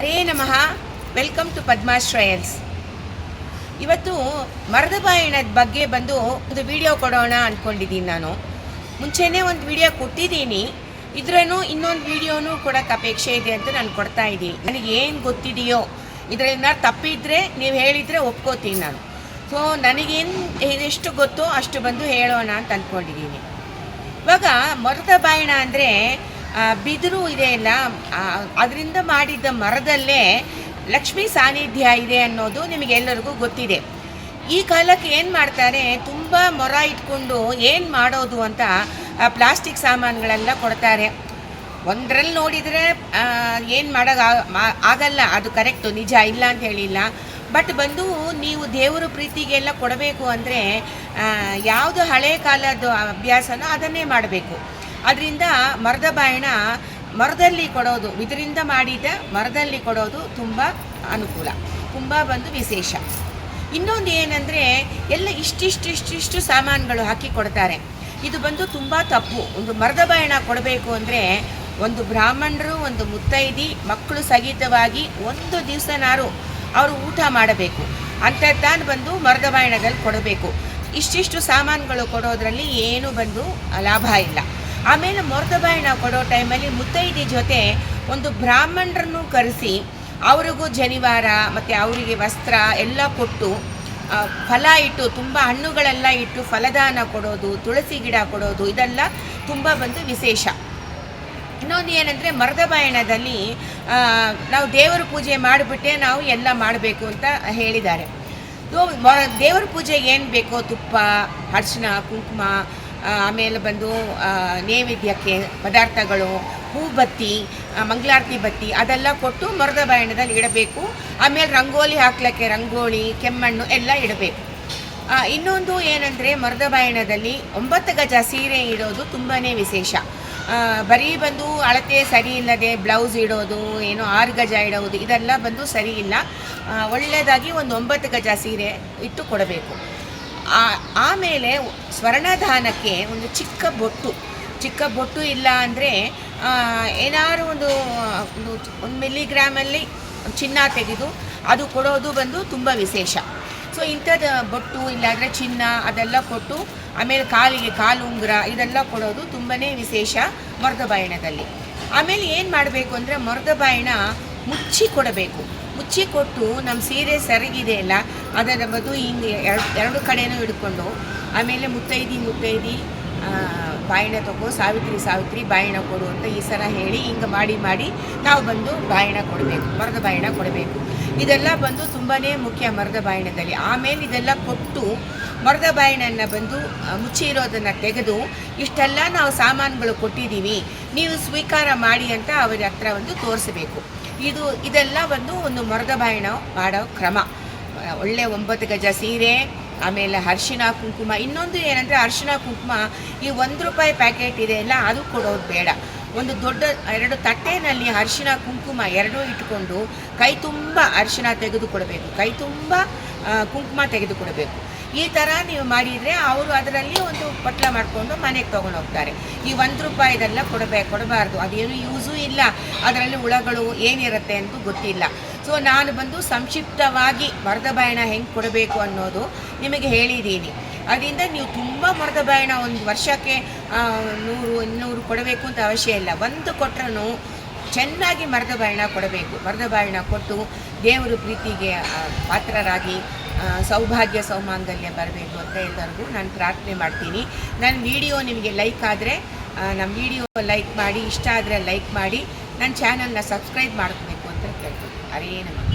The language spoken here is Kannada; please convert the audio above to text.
ಹರೇ ನಮಃ. Welcome to Padma's trials. ಇವತ್ತು ಮರದ ಬಾಯಿಣದ ಬಗ್ಗೆ ಬಂದು ಒಂದು ವಿಡಿಯೋ ಕೊಡೋಣ ಅಂದ್ಕೊಂಡಿದ್ದೀನಿ. ನಾನು ಮುಂಚೆನೇ ಒಂದು ವಿಡಿಯೋ ಕೊಟ್ಟಿದ್ದೀನಿ, ಇದ್ರೂ ಇನ್ನೊಂದು ವಿಡಿಯೋನೂ ಕೊಡೋಕ್ಕೆ ಅಪೇಕ್ಷೆ ಇದೆ ಅಂತ ನಾನು ಕೊಡ್ತಾ ಇದ್ದೀನಿ. ನನಗೆ ಏನು ಗೊತ್ತಿದೆಯೋ ಇದರಿಂದ ತಪ್ಪಿದ್ರೆ ನೀವು ಹೇಳಿದರೆ ಒಪ್ಕೋತೀನಿ ನಾನು. ಸೊ ನನಗೇನು ಎಷ್ಟು ಗೊತ್ತೋ ಅಷ್ಟು ಬಂದು ಹೇಳೋಣ ಅಂತ ಅಂದ್ಕೊಂಡಿದ್ದೀನಿ. ಇವಾಗ ಮರದ ಬಾಯಿಣ ಅಂದರೆ ಬಿದಿರು ಇದೆ ಅಲ್ಲ, ಅದರಿಂದ ಮಾಡಿದ್ದ ಮರದಲ್ಲೇ ಲಕ್ಷ್ಮೀ ಸಾನ್ನಿಧ್ಯ ಇದೆ ಅನ್ನೋದು ನಿಮಗೆಲ್ಲರಿಗೂ ಗೊತ್ತಿದೆ. ಈ ಕಾಲಕ್ಕೆ ಏನು ಮಾಡ್ತಾರೆ, ತುಂಬ ಮೊರ ಇಟ್ಕೊಂಡು ಏನು ಮಾಡೋದು ಅಂತ ಪ್ಲಾಸ್ಟಿಕ್ ಸಾಮಾನುಗಳೆಲ್ಲ ಕೊಡ್ತಾರೆ. ಒಂದರಲ್ಲಿ ನೋಡಿದರೆ ಏನು ಆಗಲ್ಲ, ಅದು ಕರೆಕ್ಟು, ನಿಜ, ಇಲ್ಲ ಅಂತ ಹೇಳಿಲ್ಲ. ಬಟ್ ಬಂದು ನೀವು ದೇವರ ಪ್ರೀತಿಗೆಲ್ಲ ಕೊಡಬೇಕು ಅಂದರೆ ಯಾವುದು ಹಳೆ ಕಾಲದ ಅಭ್ಯಾಸನೋ ಅದನ್ನೇ ಮಾಡಬೇಕು. ಅದರಿಂದ ಮರದ ಬಾಯಿಣ ಮರದಲ್ಲಿ ಕೊಡೋದು, ಇದರಿಂದ ಮಾಡಿದ ಮರದಲ್ಲಿ ಕೊಡೋದು ತುಂಬ ಅನುಕೂಲ, ತುಂಬ ಬಂದು ವಿಶೇಷ. ಇನ್ನೊಂದು ಏನಂದರೆ ಎಲ್ಲ ಇಷ್ಟಿಷ್ಟು ಸಾಮಾನುಗಳು ಹಾಕಿ ಕೊಡ್ತಾರೆ. ಇದು ಬಂದು ತುಂಬ ತಪ್ಪು. ಒಂದು ಮರದ ಬಾಯಿಣ ಕೊಡಬೇಕು ಅಂದರೆ ಒಂದು ಬ್ರಾಹ್ಮಣರು, ಒಂದು ಮುತ್ತೈದಿ, ಮಕ್ಕಳು ಸಹಿತವಾಗಿ ಒಂದು ದಿವಸನಾರು ಅವರು ಊಟ ಮಾಡಬೇಕು. ಅಂಥದ್ದಾನು ಬಂದು ಮರದ ಬಾಯಿಣದಲ್ಲಿ ಕೊಡಬೇಕು. ಇಷ್ಟಿಷ್ಟು ಸಾಮಾನುಗಳು ಕೊಡೋದ್ರಲ್ಲಿ ಏನು ಬಂದು ಲಾಭ ಇಲ್ಲ. ಆಮೇಲೆ ಮರದ ಬಾಯಿಣ ಕೊಡೋ ಟೈಮಲ್ಲಿ ಮುತ್ತೈದಿ ಜೊತೆ ಒಂದು ಬ್ರಾಹ್ಮಣರನ್ನು ಕರೆಸಿ ಅವ್ರಿಗೂ ಜನಿವಾರ ಮತ್ತು ಅವರಿಗೆ ವಸ್ತ್ರ ಎಲ್ಲ ಕೊಟ್ಟು, ಫಲ ಇಟ್ಟು, ತುಂಬ ಹಣ್ಣುಗಳೆಲ್ಲ ಇಟ್ಟು ಫಲದಾನ ಕೊಡೋದು, ತುಳಸಿ ಗಿಡ ಕೊಡೋದು, ಇದೆಲ್ಲ ತುಂಬ ಬಂದು ವಿಶೇಷ. ಇನ್ನೊಂದು ಏನಂದರೆ ಮರದ ಬಾಯಿಣದಲ್ಲಿ ನಾವು ದೇವರ ಪೂಜೆ ಮಾಡಿಬಿಟ್ಟೆ ನಾವು ಎಲ್ಲ ಮಾಡಬೇಕು ಅಂತ ಹೇಳಿದ್ದಾರೆ. ದೇವರ ಪೂಜೆಗೆ ಏನು ಬೇಕೋ ತುಪ್ಪ, ಅರಿಶಿನ, ಕುಂಕುಮ, ಆಮೇಲೆ ಬಂದು ನೈವೇದ್ಯಕ್ಕೆ ಪದಾರ್ಥಗಳು, ಹೂಬತ್ತಿ, ಮಂಗಳಾರತಿ ಬತ್ತಿ ಅದೆಲ್ಲ ಕೊಟ್ಟು ಮರದ ಬಾಯಿಣದಲ್ಲಿ ಇಡಬೇಕು. ಆಮೇಲೆ ರಂಗೋಲಿ ಹಾಕ್ಲಿಕ್ಕೆ ರಂಗೋಲಿ, ಕೆಮ್ಮಣ್ಣು ಎಲ್ಲ ಇಡಬೇಕು. ಇನ್ನೊಂದು ಏನಂದರೆ ಮರದ ಬಾಯಿಣದಲ್ಲಿ 9 ಗಜ ಸೀರೆ ಇಡೋದು ತುಂಬಾ ವಿಶೇಷ. ಬರೀ ಬಂದು ಅಳತೆ ಸರಿ ಇಲ್ಲದೆ ಬ್ಲೌಸ್ ಇಡೋದು, ಏನೋ 6 ಗಜ ಇಡೋದು, ಇದೆಲ್ಲ ಬಂದು ಸರಿ ಇಲ್ಲ. ಒಳ್ಳೆಯದಾಗಿ ಒಂದು 9 ಗಜ ಸೀರೆ ಇಟ್ಟು ಕೊಡಬೇಕು. ಆಮೇಲೆ ಸ್ವರ್ಣದಾನಕ್ಕೆ ಒಂದು ಚಿಕ್ಕ ಬೊಟ್ಟು ಇಲ್ಲ ಅಂದರೆ ಏನಾದ್ರು ಒಂದು ಮಿಲಿಗ್ರಾಮಲ್ಲಿ ಚಿನ್ನ ತೆಗೆದು ಅದು ಕೊಡೋದು ಬಂದು ತುಂಬ ವಿಶೇಷ. ಸೊ ಇಂಥದ್ದು ಬೊಟ್ಟು ಇಲ್ಲಾಂದರೆ ಚಿನ್ನ ಅದೆಲ್ಲ ಕೊಟ್ಟು, ಆಮೇಲೆ ಕಾಲಿಗೆ ಕಾಲು ಉಂಗುರ ಇದೆಲ್ಲ ಕೊಡೋದು ತುಂಬಾ ವಿಶೇಷ ಮರದ ಬಾಯಿಣದಲ್ಲಿ. ಆಮೇಲೆ ಏನು ಮಾಡಬೇಕು ಅಂದರೆ ಮರದ ಬಾಯಿಣ ಮುಚ್ಚಿ ಕೊಡಬೇಕು. ಮುಚ್ಚಿ ಕೊಟ್ಟು ನಮ್ಮ ಸೀರೆ ಸರಿಗಿದೆ ಅಲ್ಲ ಅದರ ಬದು ಹಿಂಗೆ ಎರಡು ಕಡೆನೂ ಹಿಡ್ಕೊಂಡು, ಆಮೇಲೆ ಮುತ್ತೈದಿ ಬಾಯಿಣ ತಗೋ, ಸಾವಿತ್ರಿ ಬಾಯಿಣ ಕೊಡು ಅಂತ ಈ ಸಲ ಹೇಳಿ ಹಿಂಗೆ ಮಾಡಿ ನಾವು ಬಂದು ಬಾಯಿಣ ಕೊಡಬೇಕು, ಮರದ ಬಾಯಿಣ ಕೊಡಬೇಕು. ಇದೆಲ್ಲ ಬಂದು ತುಂಬಾ ಮುಖ್ಯ ಮರದ ಬಾಯಿಣದಲ್ಲಿ. ಆಮೇಲೆ ಇದೆಲ್ಲ ಕೊಟ್ಟು ಮರದ ಬಾಯಿಣನ್ನು ಬಂದು ಮುಚ್ಚಿ ಇರೋದನ್ನು ತೆಗೆದು, ಇಷ್ಟೆಲ್ಲ ನಾವು ಸಾಮಾನುಗಳು ಕೊಟ್ಟಿದ್ದೀವಿ, ನೀವು ಸ್ವೀಕಾರ ಮಾಡಿ ಅಂತ ಅವರ ಹತ್ರ ಒಂದು ತೋರಿಸಬೇಕು. ಇದೆಲ್ಲ ಒಂದು ಮರದ ಬಾಯಿಣ ಮಾಡೋ ಕ್ರಮ. ಒಳ್ಳೆ 9 ಗಜ ಸೀರೆ, ಆಮೇಲೆ ಅರಿಶಿನ ಕುಂಕುಮ. ಇನ್ನೊಂದು ಏನಂದರೆ ಅರಿಶಿನ ಕುಂಕುಮ ಈ 1 ರೂಪಾಯಿ ಪ್ಯಾಕೆಟ್ ಇದೆ ಅಲ್ಲ, ಅದು ಕೊಡೋದು ಬೇಡ. ಒಂದು ದೊಡ್ಡ 2 ತಟ್ಟೆನಲ್ಲಿ ಅರಿಶಿನ ಕುಂಕುಮ ಎರಡೂ ಇಟ್ಕೊಂಡು ಕೈ ತುಂಬ ಅರಿಶಿನ ತೆಗೆದುಕೊಡಬೇಕು, ಕೈ ತುಂಬ ಕುಂಕುಮ ತೆಗೆದುಕೊಡಬೇಕು. ಈ ಥರ ನೀವು ಮಾಡಿದರೆ ಅವರು ಅದರಲ್ಲಿ ಒಂದು ಪಟ್ಲ ಮಾಡಿಕೊಂಡು ಮನೆಗೆ ತೊಗೊಂಡು ಹೋಗ್ತಾರೆ. ಈ 1 ರೂಪಾಯಿದೆಲ್ಲ ಕೊಡಬಾರ್ದು, ಅದೇನು ಯೂಸೂ ಇಲ್ಲ, ಅದರಲ್ಲಿ ಹುಳಗಳು ಏನಿರುತ್ತೆ ಅಂತ ಗೊತ್ತಿಲ್ಲ. ಸೊ ನಾನು ಬಂದು ಸಂಕ್ಷಿಪ್ತವಾಗಿ ಮರದ ಬಾಯಿಣ ಹೆಂಗೆ ಕೊಡಬೇಕು ಅನ್ನೋದು ನಿಮಗೆ ಹೇಳಿದ್ದೀನಿ. ಅದರಿಂದ ನೀವು ತುಂಬ ಮರದ ಬಾಯಿಣ ಒಂದು ವರ್ಷಕ್ಕೆ 100-200 ಕೊಡಬೇಕು ಅಂತ ಅವಶ್ಯ ಇಲ್ಲ. ಒಂದು ಕೊಟ್ಟರೂ ಚೆನ್ನಾಗಿ ಮರದ ಬಾಯಿಣ ಕೊಡಬೇಕು. ಮರದ ಬಾಯಿಣ ಕೊಟ್ಟು ದೇವರ ಪ್ರೀತಿಗೆ ಪಾತ್ರರಾಗಿ ಸೌಭಾಗ್ಯ ಸೌಮಾಂಗಲ್ಯ ಬರಬೇಕು ಅಂತ ಎಲ್ಲರಿಗೂ ನಾನು ಪ್ರಾರ್ಥನೆ ಮಾಡ್ತೀನಿ. ನನ್ನ ವಿಡಿಯೋ ನಿಮಗೆ ಲೈಕ್ ಆದರೆ ನಮ್ಮ ವಿಡಿಯೋ ಲೈಕ್ ಮಾಡಿ, ಇಷ್ಟ ಆದರೆ ಲೈಕ್ ಮಾಡಿ, ನನ್ನ ಚಾನಲ್ನ ಸಬ್ಸ್ಕ್ರೈಬ್ ಮಾಡಬೇಕು ಅಂತ ಕೇಳ್ತೀನಿ. ಹರೇ ನಮಃ.